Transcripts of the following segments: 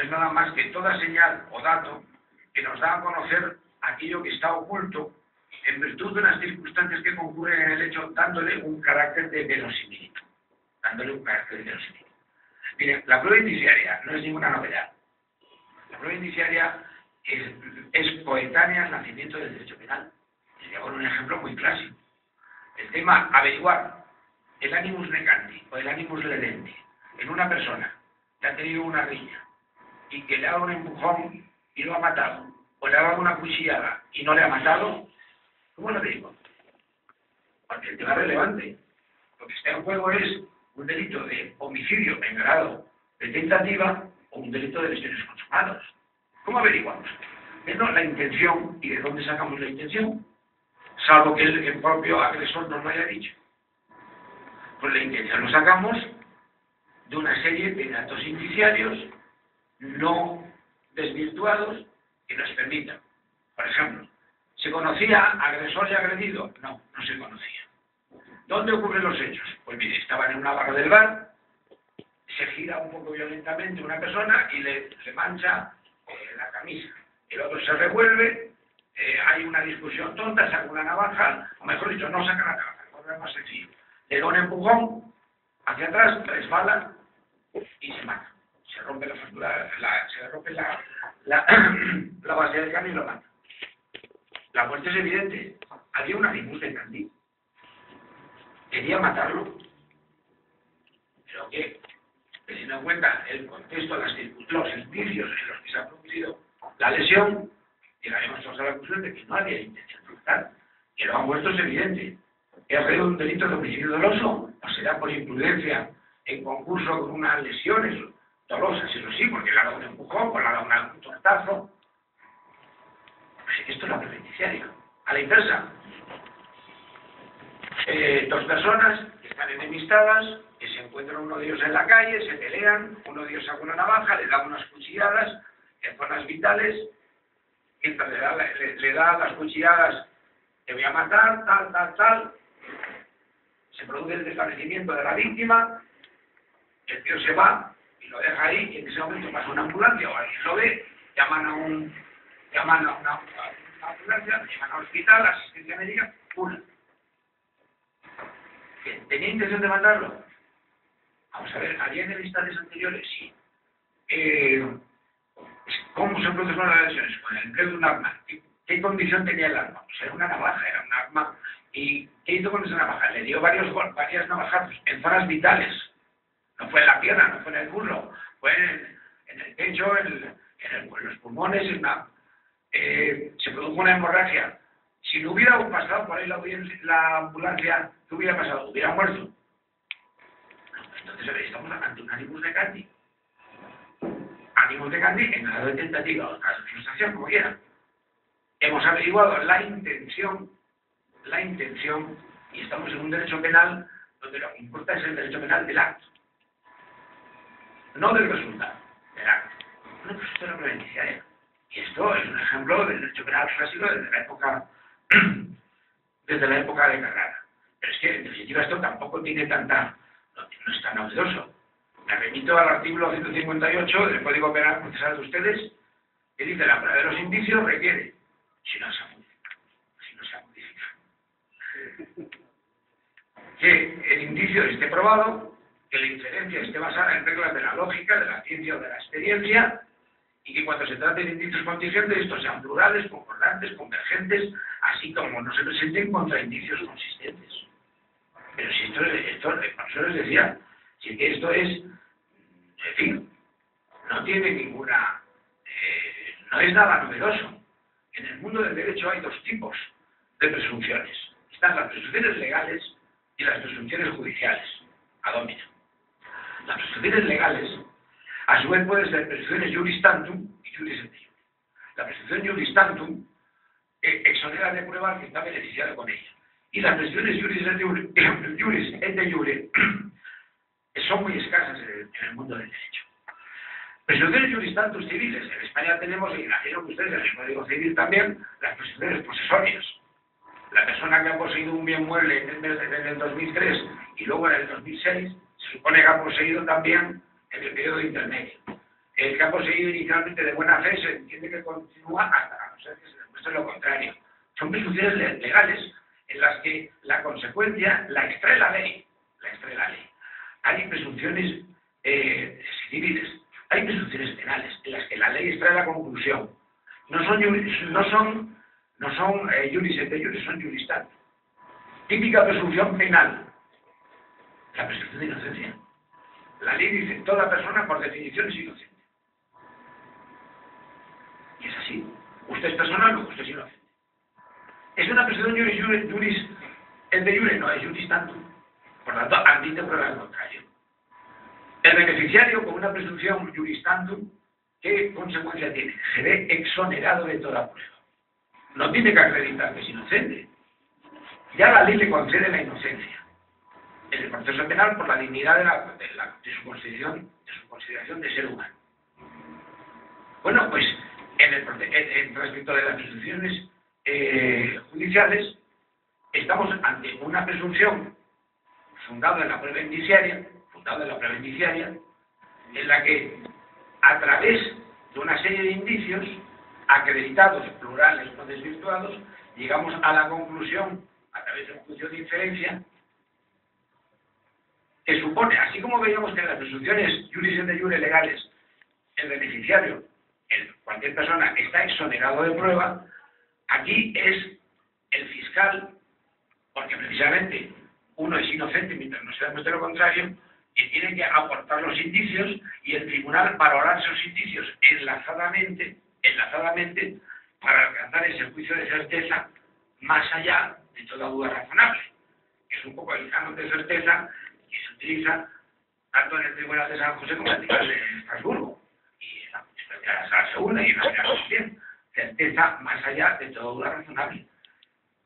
no es nada más que toda señal o dato que nos da a conocer aquello que está oculto en virtud de unas circunstancias que concurren en el hecho, dándole un carácter de verosimilitud. Miren, la prueba indiciaria no es ninguna novedad. La prueba indiciaria es coetánea al nacimiento del derecho penal. Les voy a poner un ejemplo muy clásico. El tema averiguar el animus necanti o el animus ledenti en una persona que ha tenido una riña y que le ha dado un empujón y lo ha matado, o le ha dado una cuchillada y no le ha matado, ¿cómo lo digo? Porque el tema es relevante. Lo que está en juego es un delito de homicidio en grado de tentativa o un delito de lesiones consumadas. ¿Cómo averiguamos? Viendo la intención y de dónde sacamos la intención, salvo que el propio agresor nos lo haya dicho. Pues la intención lo sacamos de una serie de datos indiciarios no desvirtuados que nos permitan. Por ejemplo, ¿se conocía agresor y agredido? No, no se conocía. ¿Dónde ocurren los hechos? Pues mire, estaban en una barra del bar, se gira un poco violentamente una persona y le mancha la camisa. El otro se revuelve, hay una discusión tonta, saca una navaja, o mejor dicho, no saca la navaja, es más sencillo. Le da un empujón hacia atrás, resbala y se mata. Se rompe la base del cráneo y lo mata. La muerte es evidente. Había un animus necanti. Quería matarlo. Pero que, teniendo en cuenta el contexto, los indicios en los que se ha producido la lesión, llegaremos todos a la conclusión de que no había intención de matar. Que lo han muerto es evidente. ¿Es un delito de homicidio doloso? ¿O será por imprudencia en concurso con unas lesiones dolosas? Eso sí, porque le ha dado un empujón, o le ha dado un tortazo. Pues esto es la prueba indiciaria. A la inversa, dos personas que están enemistadas, que se encuentran uno de ellos en la calle, se pelean, uno de ellos saca una navaja, le da unas cuchilladas en zonas vitales, mientras le da las cuchilladas, te voy a matar, tal. Se produce el desvanecimiento de la víctima, el tío se va y lo deja ahí, y en ese momento pasa una ambulancia o alguien lo ve, llaman a una ambulancia, llaman al hospital, asistencia médica, una. ¿Tenía intención de matarlo? Vamos a ver, ¿había en instantes anteriores? Sí. ¿Cómo se produjeron las lesiones? Con el empleo de un arma. ¿Qué condición tenía el arma? Pues era una navaja, era un arma. ¿Y qué hizo con esa navaja? Le dio varias navajazos en zonas vitales. No fue en la pierna, no fue en el muslo, fue en el pecho, en los pulmones, se produjo una hemorragia. Si no hubiera pasado por ahí la ambulancia, ¿qué hubiera pasado? ¿Hubiera muerto? No, entonces estamos ante un animus necanti. Animus necanti en grado de tentativa o caso de frustración, como quiera. Hemos averiguado la intención, y estamos en un derecho penal donde lo que importa es el derecho penal del acto. No del resultado, del acto. Bueno, pues esto es la prueba indiciaria. Y esto es un ejemplo del derecho penal clásico desde la época de Carrara. Pero es que, en definitiva, esto tampoco tiene no es tan novedoso. Me remito al artículo 158 del Código Penal Procesal de ustedes, que dice: la prueba de los indicios requiere, si no se ha modificado, que el indicio esté probado, que la inferencia esté basada en reglas de la lógica, de la ciencia o de la experiencia, y que cuando se trate de indicios contingentes, estos sean plurales, concordantes, convergentes, así como no se presenten contraindicios consistentes. Pero si esto el profesor les decía, si que esto es, en fin, no tiene ninguna, no es nada novedoso. En el mundo del derecho hay dos tipos de presunciones. Están las presunciones legales y las presunciones judiciales, ad hominem. Las presunciones legales, a su vez, pueden ser presunciones juris tantum y juris et iure. La presunción juris tantum exonera de prueba al que está beneficiado con ella. Y las presunciones juris et iure son muy escasas en el mundo del derecho. Presunciones juris tantum civiles. En España tenemos, y imagino que ustedes en el Código Civil también, las presunciones posesorias. La persona que ha poseído un bien mueble en el 2003 y luego en el 2006, se supone que ha poseído también en el periodo intermedio. el que ha poseído inicialmente de buena fe se entiende que continúa hasta a no ser que se demuestre lo contrario. Son presunciones legales en las que la consecuencia la extrae la ley. Hay presunciones civiles, hay presunciones penales en las que la ley extrae la conclusión. No son juris et iure, son juris tantum. Típica presunción penal, la presunción de inocencia. La ley dice, toda persona por definición es inocente. Y es así. Usted es persona, no, usted es inocente. ¿Es una presunción juris et iure? No, es juris tantum. Por tanto, admite prueba al contrario. El beneficiario, con una presunción juris tantum, ¿qué consecuencia tiene? Se ve exonerado de toda prueba. No tiene que acreditar que es inocente. Ya la ley le concede la inocencia. En el proceso penal, por la dignidad de su consideración de ser humano. Bueno, pues en respecto de las presunciones judiciales, estamos ante una presunción fundada en la prueba indiciaria, en la que, a través de una serie de indicios, acreditados, plurales, no desvirtuados, llegamos a la conclusión, a través de un juicio de inferencia, que supone, así como veíamos que en las presunciones juris et iure legales, el beneficiario, cualquier persona, está exonerado de prueba, aquí es el fiscal, porque precisamente uno es inocente mientras no se demuestre lo contrario, que tiene que aportar los indicios y el tribunal valorar esos indicios enlazadamente para alcanzar ese juicio de certeza más allá de toda duda razonable. Es un poco el canon de certeza que se utiliza tanto en el Tribunal de San José como en el Tribunal de Estrasburgo. Y en la jurisprudencia de la segunda y en la primera también. Certeza más allá de toda duda razonable.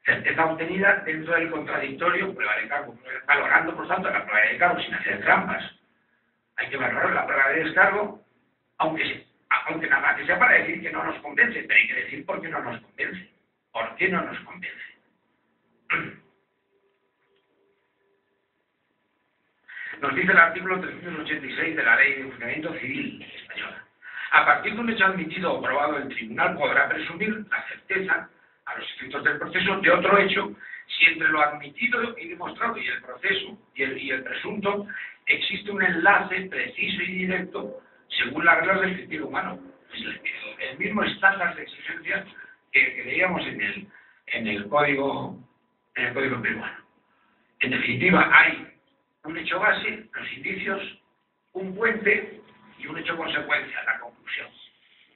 Certeza obtenida dentro del contradictorio, prueba de cargo, valorando por tanto la prueba de cargo sin hacer trampas. Hay que valorar la prueba de descargo, aunque nada más que sea para decir que no nos convence, pero hay que decir por qué no nos convence. ¿Por qué no nos convence? Nos dice el artículo 386 de la Ley de Funcionamiento Civil Española. A partir de un hecho admitido o probado, el tribunal podrá presumir la certeza a los efectos del proceso de otro hecho si entre lo admitido y demostrado y el proceso y el presunto existe un enlace preciso y directo según las reglas del criterio humano. Es el mismo estándar de exigencia que veíamos en el código peruano. En definitiva, hay un hecho base, los indicios, un puente y un hecho consecuencia, la conclusión.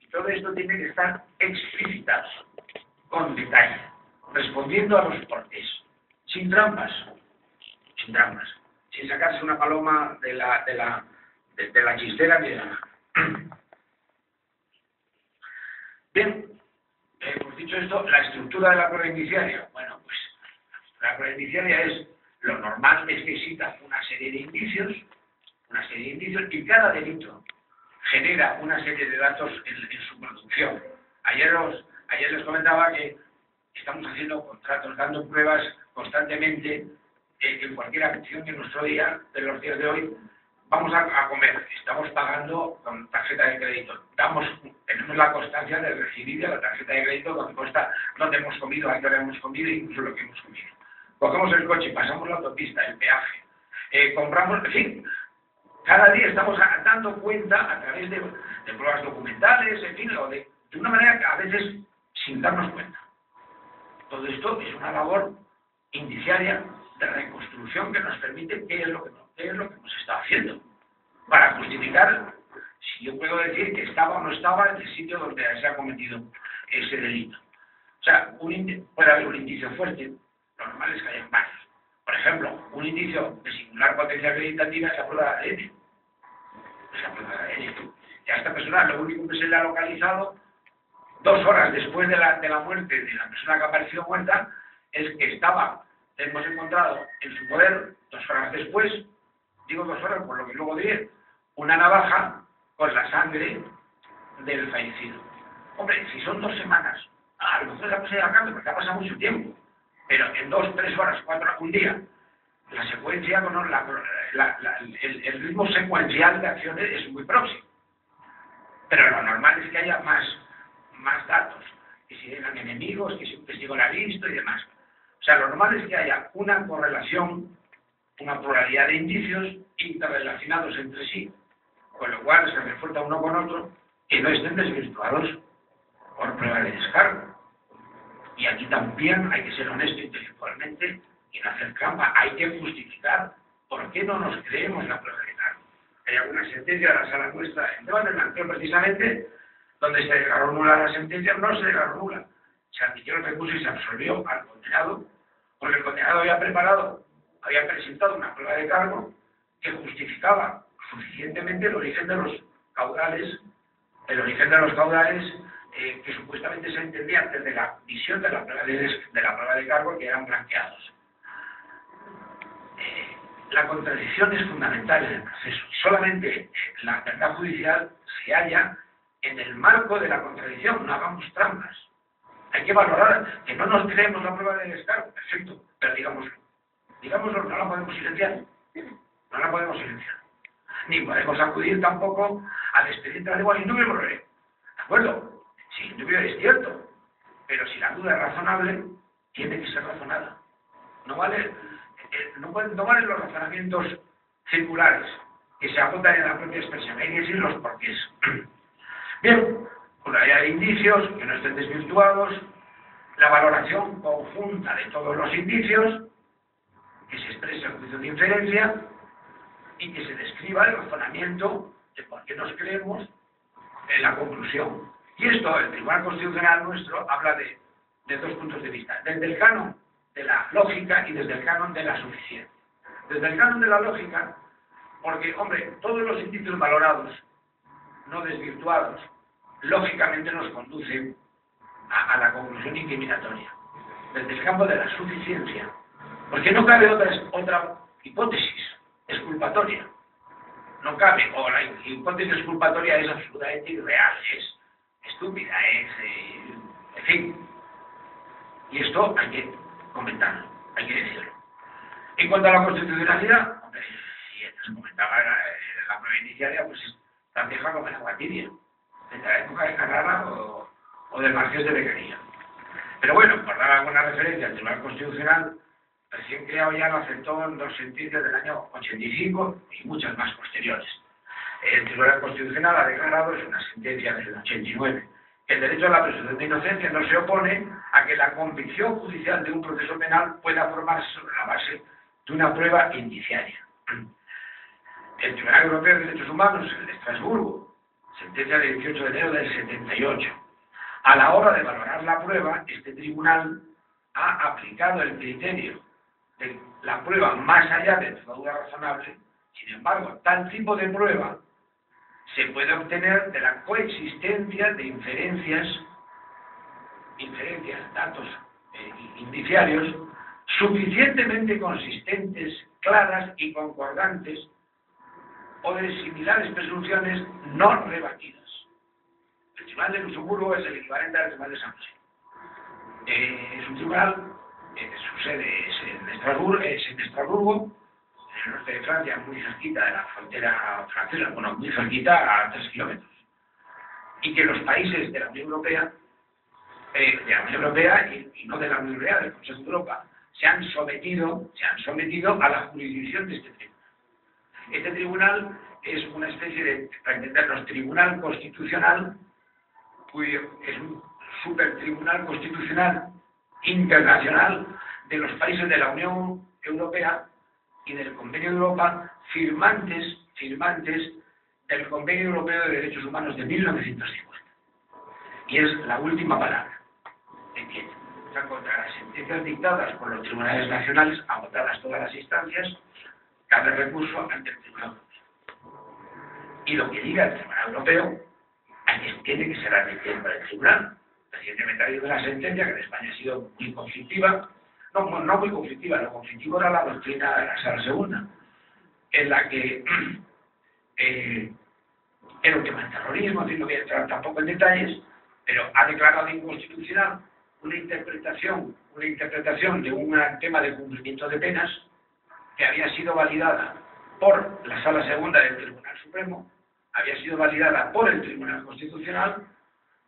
Y todo esto tiene que estar explicitado, con detalle, respondiendo a los porqués, sin trampas, sin sacarse una paloma de la chistera ni de la mano. Bien, hemos dicho esto, la estructura de la prueba indiciaria. Bueno, pues la prueba indiciaria es, lo normal es que exista una serie de indicios, y cada delito genera una serie de datos en su producción. Ayer les comentaba que estamos haciendo contratos, dando pruebas constantemente en cualquier acción de nuestro día, de los días de hoy. Vamos a comer, estamos pagando con tarjeta de crédito. Tenemos la constancia de recibir de la tarjeta de crédito donde consta dónde hemos comido, a qué hora hemos comido e incluso lo que hemos comido. Cogemos el coche, pasamos la autopista, el peaje, compramos, en fin, cada día estamos dando cuenta a través de pruebas documentales, en fin, o de una manera que a veces sin darnos cuenta. Todo esto es una labor indiciaria de reconstrucción que nos permite qué es lo que hemos estado haciendo, para justificar si yo puedo decir que estaba o no estaba en el sitio donde se ha cometido ese delito. O sea, puede haber un indicio fuerte, lo normal es que haya varios. Por ejemplo, un indicio de singular potencia acreditativa es la prueba de ADN. Y a esta persona lo único que se le ha localizado 2 horas después de la muerte de la persona que apareció muerta es que hemos encontrado en su poder 2 horas después, digo 2 horas por lo que luego diré, una navaja con la sangre del fallecido. Hombre, si son 2 semanas, a lo mejor la cosa ya cambia porque ha pasado mucho tiempo, pero en 2, 3 horas, 4 horas, un día, la secuencia, el ritmo secuencial de acciones es muy próximo. Pero lo normal es que haya más datos, que si eran enemigos, que si un testigo la ha visto y demás. O sea, lo normal es que haya una correlación, una pluralidad de indicios interrelacionados entre sí, con lo cual se refuerza uno con otro y no estén desvirtuados por prueba de descargo. Y aquí también hay que ser honesto intelectualmente y no hacer trampa. Hay que justificar por qué no nos creemos la prueba de cargo. Hay alguna sentencia de la sala nuestra en tema del blanqueo precisamente, donde se declaró nula la sentencia, no se declaró nula. Se admitió el recurso y se absolvió al condenado, porque el condenado había presentado una prueba de cargo que justificaba suficientemente el origen de los caudales, que supuestamente se entendían desde la visión de la prueba de cargo, que eran blanqueados. La contradicción es fundamental en el proceso. Solamente la verdad judicial se halla en el marco de la contradicción. No hagamos trampas. Hay que valorar que no nos creemos la prueba de descargo. Perfecto, pero digámoslo. Digámoslo, no la podemos silenciar. No la podemos silenciar. Ni podemos acudir tampoco al expediente de igual indubio por ley. ¿De acuerdo? Sí, indubio es cierto. Pero si la duda es razonable, tiene que ser razonada. No valen los razonamientos circulares que se apuntan en la propia expresión. Hay que decir los porqués. Bien, pluralidad de indicios que no estén desvirtuados, la valoración conjunta de todos los indicios, que se exprese el juicio de inferencia y que se describa el razonamiento de por qué nos creemos en la conclusión. Y esto, el Tribunal Constitucional nuestro habla de dos puntos de vista, desde el canon de la lógica y desde el canon de la suficiencia. Desde el canon de la lógica, porque, hombre, todos los indicios valorados, no desvirtuados, lógicamente nos conducen a la conclusión incriminatoria. Desde el campo de la suficiencia, porque no cabe otra hipótesis exculpatoria. No cabe, o la hipótesis exculpatoria es absolutamente irreal, es estúpida, en fin. Y esto hay que comentarlo, hay que decirlo. En cuanto a la constitucionalidad, hombre, si se comentaba la prueba iniciaria, pues es tan vieja como el agua tibia, desde la época de Carrara o del Marqués de Beccaria. Pero bueno, por dar alguna referencia al Tribunal Constitucional, recién creado ya lo aceptó en dos sentencias del año 85 y muchas más posteriores. El Tribunal Constitucional ha declarado, es una sentencia del 89, que el derecho a la presunción de inocencia no se opone a que la convicción judicial de un proceso penal pueda formarse sobre la base de una prueba indiciaria. El Tribunal Europeo de Derechos Humanos, el de Estrasburgo, sentencia del 18 de enero del 78. A la hora de valorar la prueba, este tribunal ha aplicado el criterio de la prueba más allá de toda duda razonable. Sin embargo, tal tipo de prueba se puede obtener de la coexistencia de inferencias, datos indiciarios, suficientemente consistentes, claras y concordantes, o de similares presunciones no rebatidas. El Tribunal de Luxemburgo es el equivalente al Tribunal de San José. Es un tribunal, su sede es en Estrasburgo, en el norte de Francia, muy cerquita de la frontera francesa, bueno, muy cerquita, a 3 kilómetros. Y que los países de la Unión Europea, y no de la Unión Europea, del Consejo de Europa, se han sometido a la jurisdicción de este tribunal. Este tribunal es una especie de, para entendernos, tribunal constitucional, es un supertribunal constitucional internacional de los países de la Unión Europea y del Convenio de Europa, firmantes del Convenio Europeo de Derechos Humanos de 1950. Y es la última palabra. ¿Entienden? O sea, contra las sentencias dictadas por los tribunales nacionales, agotadas todas las instancias, cabe recurso ante el Tribunal Europeo. Y lo que diga el Tribunal Europeo tiene que ser admitido por el Tribunal. Recientemente ha habido una sentencia que en España ha sido muy conflictiva, no muy conflictiva, lo conflictivo era la doctrina de la Sala Segunda, en la que era un tema de terrorismo, no voy a entrar tampoco en detalles, pero ha declarado inconstitucional una interpretación de un tema de cumplimiento de penas que había sido validada por la Sala Segunda del Tribunal Supremo, había sido validada por el Tribunal Constitucional,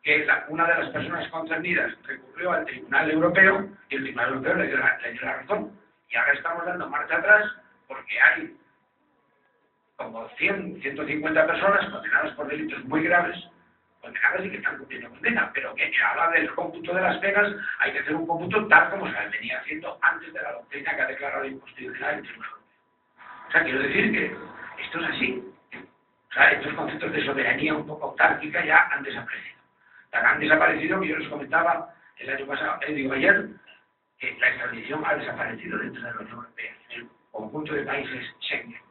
que una de las personas concernidas recurrió al Tribunal Europeo y el Tribunal Europeo le dio la razón. Y ahora estamos dando marcha atrás porque hay como 100, 150 personas condenadas por delitos muy graves, condenadas y que están cumpliendo condena, pero que a la hora del cómputo de las penas hay que hacer un cómputo tal como se venía haciendo antes de la doctrina que ha declarado inconstitucional el Tribunal Europeo. O sea, quiero decir que esto es así. O sea, estos conceptos de soberanía un poco autárquica ya han desaparecido. Tan han desaparecido que yo les comentaba el año pasado, ayer, que la extradición ha desaparecido dentro de la Unión Europea, en el conjunto de países Schengen,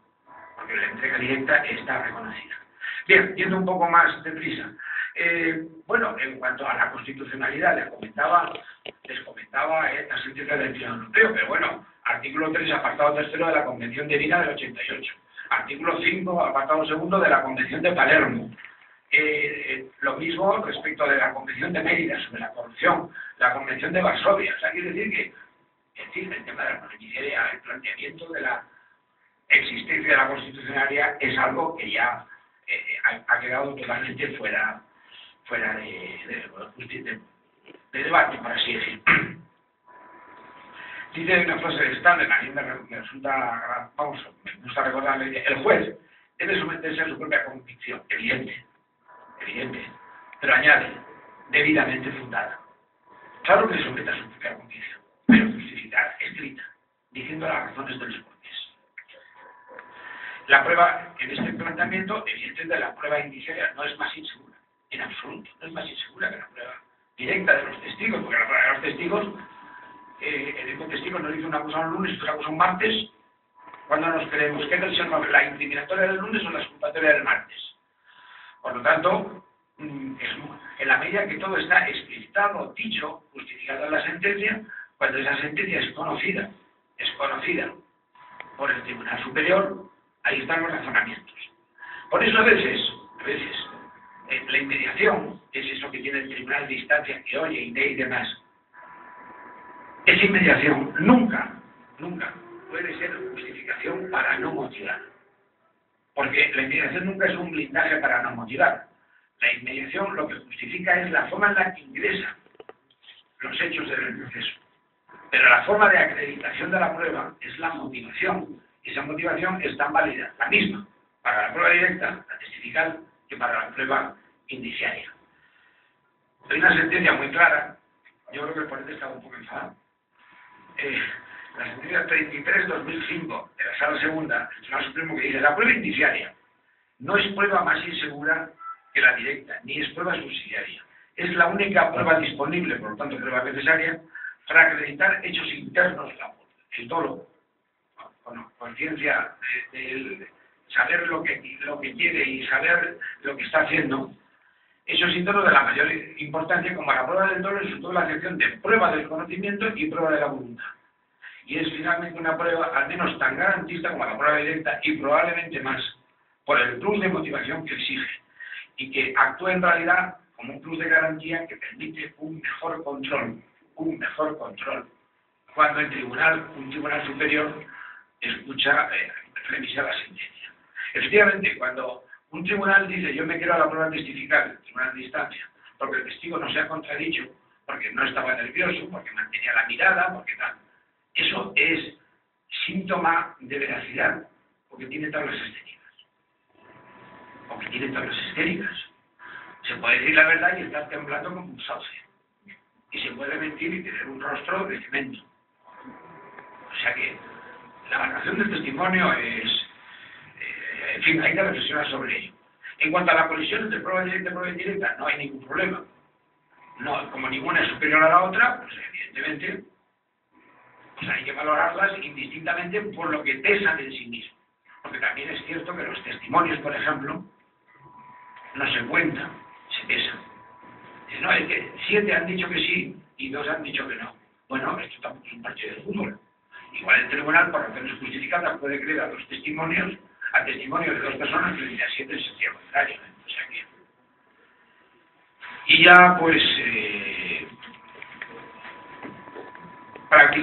porque la entrega directa está reconocida. Bien, yendo un poco más deprisa. Bueno, en cuanto a la constitucionalidad, les comentaba esta sentencia del Tribunal Europeo, pero bueno, artículo 3, apartado 3 de la Convención de Viena del 88, artículo 5, apartado 2 de la Convención de Palermo, lo mismo respecto de la Convención de Mérida sobre la corrupción, la Convención de Varsovia. O sea, quiere decir que, en fin, el tema de la beneficiaria, el planteamiento de la existencia de la constitucionalidad es algo que ya ha quedado totalmente fuera de debate, por así decir. Dice una frase de Stalin, a mí me resulta, me gusta recordarle, el juez debe someterse a su propia convicción, evidente, pero añade, debidamente fundada. Claro que se somete a su propia convicción, pero justificada, escrita, diciendo las razones de los porqués. La prueba, en este planteamiento, evidentemente la prueba indiciaria no es más insegura, en absoluto, no es más insegura que la prueba directa de los testigos, porque la prueba de los testigos, el mismo testigo nos dice una cosa un lunes y otra cosa un martes, cuando nos creemos que es la incriminatoria del lunes o la exculpatoria del martes. Por lo tanto, en la medida que todo está explicitado, dicho, justificado en la sentencia, cuando esa sentencia es conocida por el Tribunal Superior, ahí están los razonamientos. Por eso a veces, la inmediación, es eso que tiene el Tribunal de Instancia, que oye y lee y demás. Esa inmediación nunca puede ser justificación para no motivar. Porque la inmediación nunca es un blindaje para no motivar. La inmediación lo que justifica es la forma en la que ingresa los hechos del proceso. Pero la forma de acreditación de la prueba es la motivación. Y esa motivación es tan válida, la misma, para la prueba directa, la testifical, que para la prueba indiciaria. Hay una sentencia muy clara, yo creo que el ponente estaba un poco enfadado. La sentencia 33/2005 de la Sala Segunda, el Tribunal Supremo, que dice: la prueba indiciaria no es prueba más insegura que la directa, ni es prueba subsidiaria. Es la única prueba disponible, por lo tanto prueba necesaria, para acreditar hechos internos, el dolo, con conciencia de saber lo que quiere y saber lo que está haciendo. Hechos internos de la mayor importancia, como la prueba del dolo, es sobre todo la acepción de prueba del conocimiento y prueba de la voluntad. Y es finalmente una prueba al menos tan garantista como la prueba directa y probablemente más, por el plus de motivación que exige y que actúa en realidad como un plus de garantía que permite un mejor control cuando un tribunal superior escucha, revisa la sentencia. Efectivamente, cuando un tribunal dice: yo me quiero a la prueba testifical, el tribunal de instancia, porque el testigo no se ha contradicho, porque no estaba nervioso, porque mantenía la mirada, porque tal. Eso es síntoma de veracidad, porque tiene tablas histéricas. Se puede decir la verdad y estar temblando como un sauce. Y se puede mentir y tener un rostro de cemento. O sea que la valoración del testimonio es... en fin, hay que reflexionar sobre ello. En cuanto a la colisión entre prueba directa y prueba indirecta, no hay ningún problema. No, como ninguna es superior a la otra, pues evidentemente pues hay que valorarlas indistintamente por lo que pesan en sí mismos. Porque también es cierto que los testimonios, por ejemplo, no se cuentan, se pesan. No, es que 7 han dicho que sí y 2 han dicho que no. Bueno, esto tampoco es un partido de fútbol. Igual el tribunal, por razones justificadas, puede creer a los testimonios, al testimonio de 2 personas frente a 7 en sentido contrario. O sea que... Y ya, pues, prácticamente...